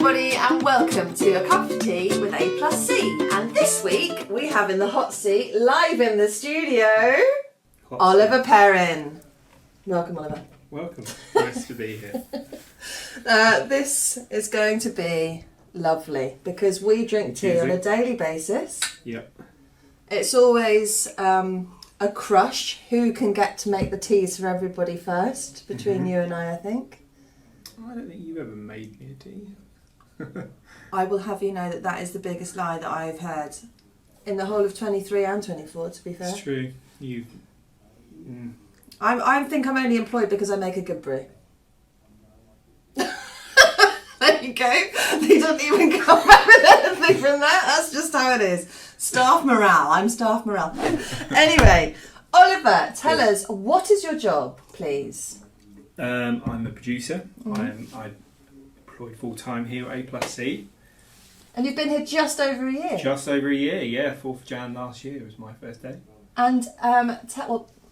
everybody and welcome to A Cuppa Tea with A+C. And this week we have in the hot seat, live in the studio, Ollie Perrin. Welcome, Oliver. Welcome. Nice to be here. This is going to be lovely because we drink tea on a daily basis. Yep. It's always a crush who can get to make the teas for everybody first, between you and I think. I don't think you've ever made me a tea. I will have you know that is the biggest lie that I've heard in the whole of 23 and 24, to be fair. It's true. I think I'm only employed because I make a good brew. There you go. They don't even come back with anything from that. That's just how it is. Staff morale. I'm staff morale. Anyway, Oliver, tell us, what is your job, please? I'm a producer. I'm employed full-time here at A+C. And you've been here just over a year? Just over a year, yeah. 4th of Jan last year was my first day. And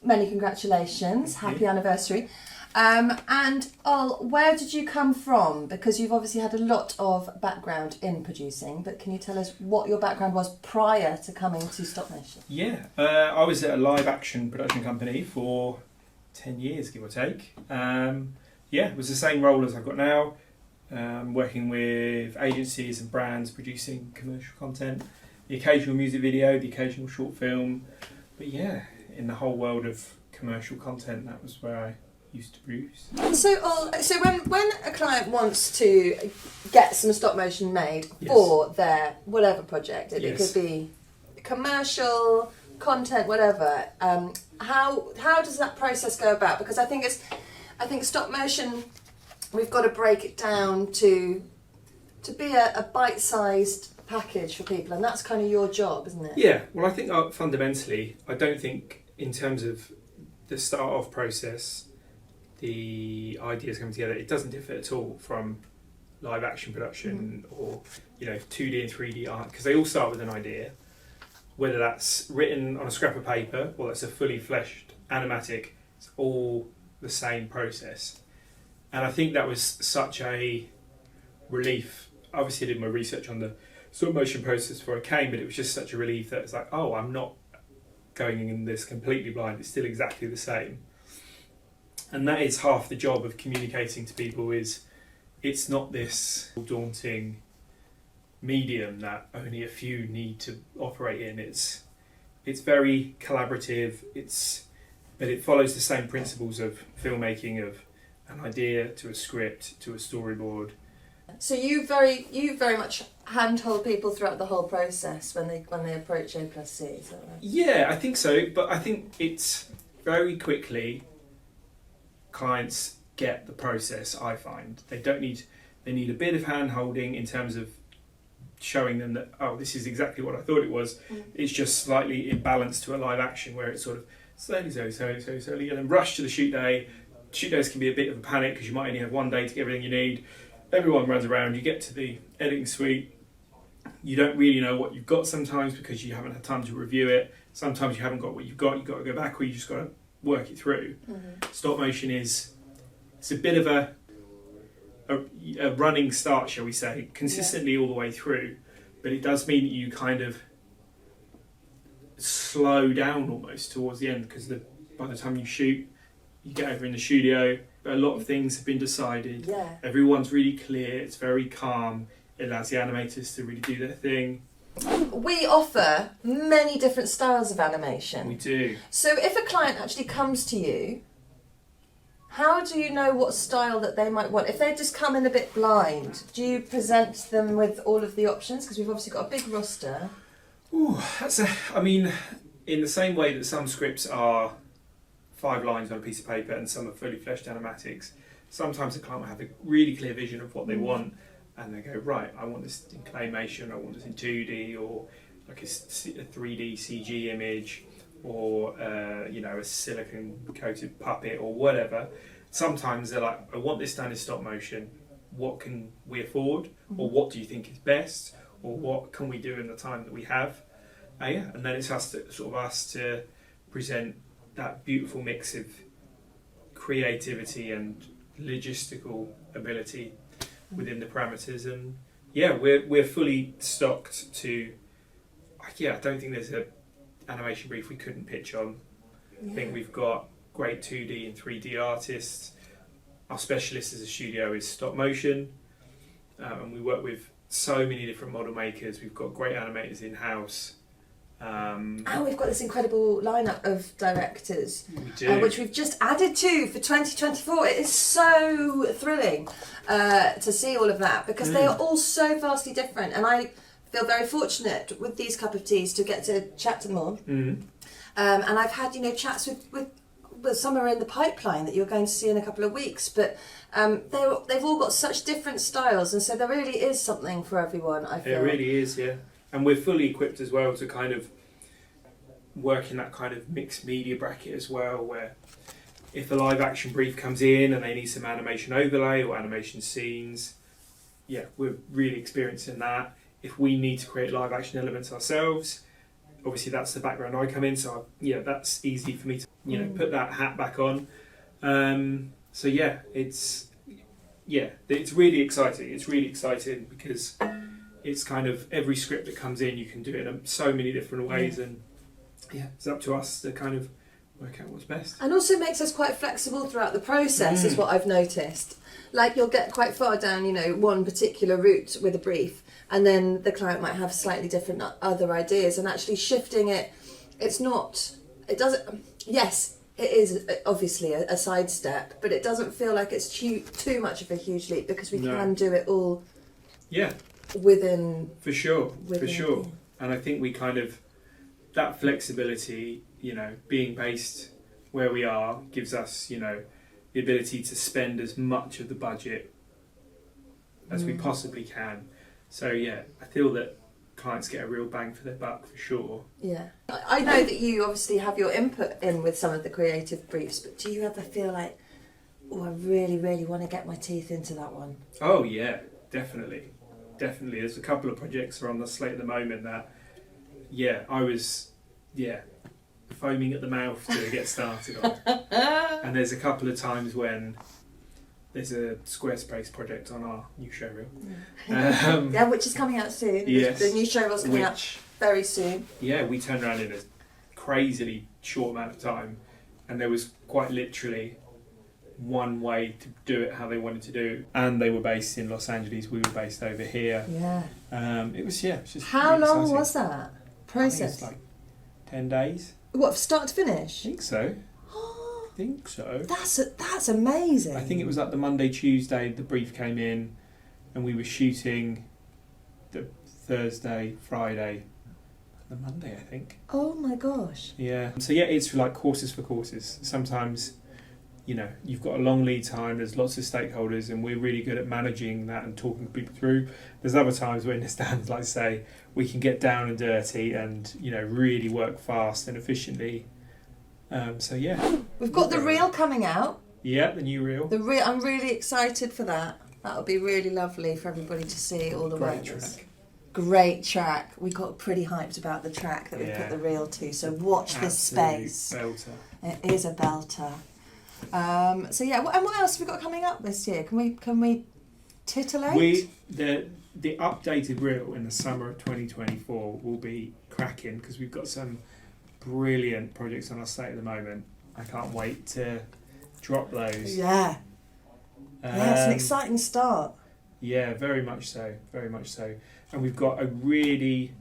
many congratulations. Happy anniversary. And where did you come from? Because you've obviously had a lot of background in producing, but can you tell us what your background was prior to coming to Stop Motion? Yeah, I was at a live action production company for 10 years, give or take. It was the same role as I've got now, working with agencies and brands, producing commercial content, the occasional music video, the occasional short film. But yeah, in the whole world of commercial content, that was where I used to produce. So when a client wants to get some stop motion made for their whatever project, it could be commercial, content, whatever, how does that process go about? Because I think stop motion, we've got to break it down to be a bite-sized package for people, and that's kind of your job, isn't it? Yeah, well I think fundamentally, I don't think in terms of the start-off process, the ideas coming together, it doesn't differ at all from live action production or 2D and 3D art, because they all start with an idea, whether that's written on a scrap of paper or that's a fully fleshed animatic. It's all the same process. And I think that was such a relief. Obviously I did my research on the stop motion process before I came, but it was just such a relief that it's like, oh, I'm not going in this completely blind, it's still exactly the same. And that is half the job of communicating to people, is it's not this daunting medium that only a few need to operate in. It's very collaborative, but it follows the same principles of filmmaking, of an idea to a script to a storyboard. So you very much handhold people throughout the whole process when they approach A+C, is that right? Yeah, I think so, but I think it's very quickly clients get the process. I find they need a bit of hand holding in terms of showing them that, oh, this is exactly what I thought it was. It's just slightly imbalanced to a live action where it's sort of slowly, and then rush to the shoot day. Shoot days can be a bit of a panic because you might only have one day to get everything you need. Everyone runs around, you get to the editing suite, you don't really know what you've got sometimes because you haven't had time to review it. Sometimes you haven't got what you've got to go back, or you just got to work it through. Stop motion it's a bit of a running start, shall we say, consistently all the way through, but it does mean that you kind of slow down almost towards the end, because by the time you shoot, you get over in the studio, a lot of things have been decided. Everyone's really clear, it's very calm, it allows the animators to really do their thing. We offer many different styles of animation. We do. So if a client actually comes to you, how do you know what style that they might want? If they just come in a bit blind, do you present them with all of the options? Because we've obviously got a big roster. Ooh, in the same way that some scripts are 5 lines on a piece of paper and some are fully fleshed animatics, sometimes the client will have a really clear vision of what they want, and they go, right, I want this in claymation, I want this in 2D, or like a 3D CG image, or a silicone coated puppet or whatever. Sometimes they're like, I want this done in stop motion, what can we afford, or what do you think is best, or what can we do in the time that we have? And then it's us to present that beautiful mix of creativity and logistical ability within the parameters, and yeah, we're fully stocked to. Yeah, I don't think there's a animation brief we couldn't pitch on. I think we've got great 2D and 3D artists. Our specialist as a studio is stop motion, and we work with so many different model makers. We've got great animators in house. And we've got this incredible lineup of directors, We do. which we've just added to for 2024. It is so thrilling to see all of that, because they are all so vastly different, and I feel very fortunate with these cup of teas to get to chat to them all. And I've had chats with some are in the pipeline that you're going to see in a couple of weeks, but they've all got such different styles, and so there really is something for everyone, I feel. It really is, yeah. And we're fully equipped as well to kind of work in that kind of mixed media bracket as well, where if a live action brief comes in and they need some animation overlay or animation scenes, yeah, we're really experienced in that. If we need to create live action elements ourselves, obviously that's the background I come in, so that's easy for me to put that hat back on. So yeah, it's really exciting. It's really exciting because it's kind of every script that comes in, you can do it in so many different ways, and it's up to us to kind of work out what's best. And also makes us quite flexible throughout the process, is what I've noticed. Like, you'll get quite far down, one particular route with a brief, and then the client might have slightly different other ideas, and actually shifting it, yes, it is obviously a sidestep, but it doesn't feel like it's too much of a huge leap, because we can do it all within. For sure. And I think we kind of, that flexibility, being based where we are, gives us, the ability to spend as much of the budget as we possibly can. So I feel that clients get a real bang for their buck, for sure. Yeah. I know that you obviously have your input in with some of the creative briefs, but do you ever feel like, I really, really want to get my teeth into that one? Oh yeah, definitely. There's a couple of projects that are on the slate at the moment that, I was, foaming at the mouth to get started on. And there's a couple of times when there's a Squarespace project on our new showreel. Which is coming out soon. Yes. The new showreel's coming out very soon. Yeah, we turned around in a crazily short amount of time, and there was quite literally one way to do it how they wanted to do, and they were based in Los Angeles, we were based over here. It was just how really long exciting. Was that process? I think it's like 10 days. What, from start to finish? I think so. That's amazing. I think it was like the Monday, Tuesday the brief came in, and we were shooting the Thursday, Friday, the Monday, I think. Oh my gosh. Yeah. So it's like courses for courses. Sometimes you've got a long lead time, there's lots of stakeholders, and we're really good at managing that and talking people through. There's other times when it stands, like say, we can get down and dirty and, really work fast and efficiently. We've got the reel coming out. Yeah, the new reel. I'm really excited for that. That'll be really lovely for everybody to see all the Great work. track. Great track. We got pretty hyped about the track that we put the reel to, so watch this space. Belter. It is a belter. And what else have we got coming up this year? Can we titillate? The updated reel in the summer of 2024 will be cracking, because we've got some brilliant projects on our slate at the moment. I can't wait to drop those. It's an exciting start. Yeah, very much so. And we've got a really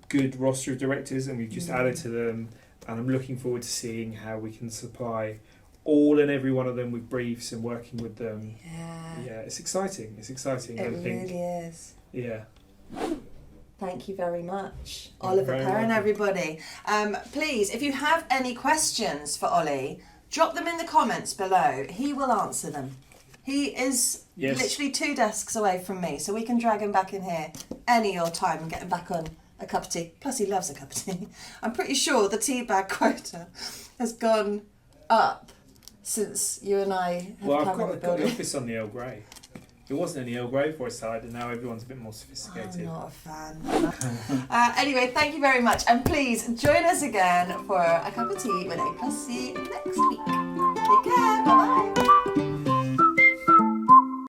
good roster of directors, and we've just added to them, and I'm looking forward to seeing how we can supply all and every one of them with briefs and working with them. Yeah, it's exciting. It really is. Yeah. Thank you very much, Oliver Perrin, everybody. Please, if you have any questions for Ollie, drop them in the comments below. He will answer them. He is literally 2 desks away from me, so we can drag him back in here any old time and get him back on a cup of tea. Plus, he loves a cup of tea. I'm pretty sure the tea bag quota has gone up since you and I have come in the building. I've got the office on the Earl Grey. There wasn't any Earl Grey before I started, and now everyone's a bit more sophisticated. I'm not a fan. Anyway, thank you very much, and please join us again for A Cuppa Tea with A+C next week. Take care, bye-bye.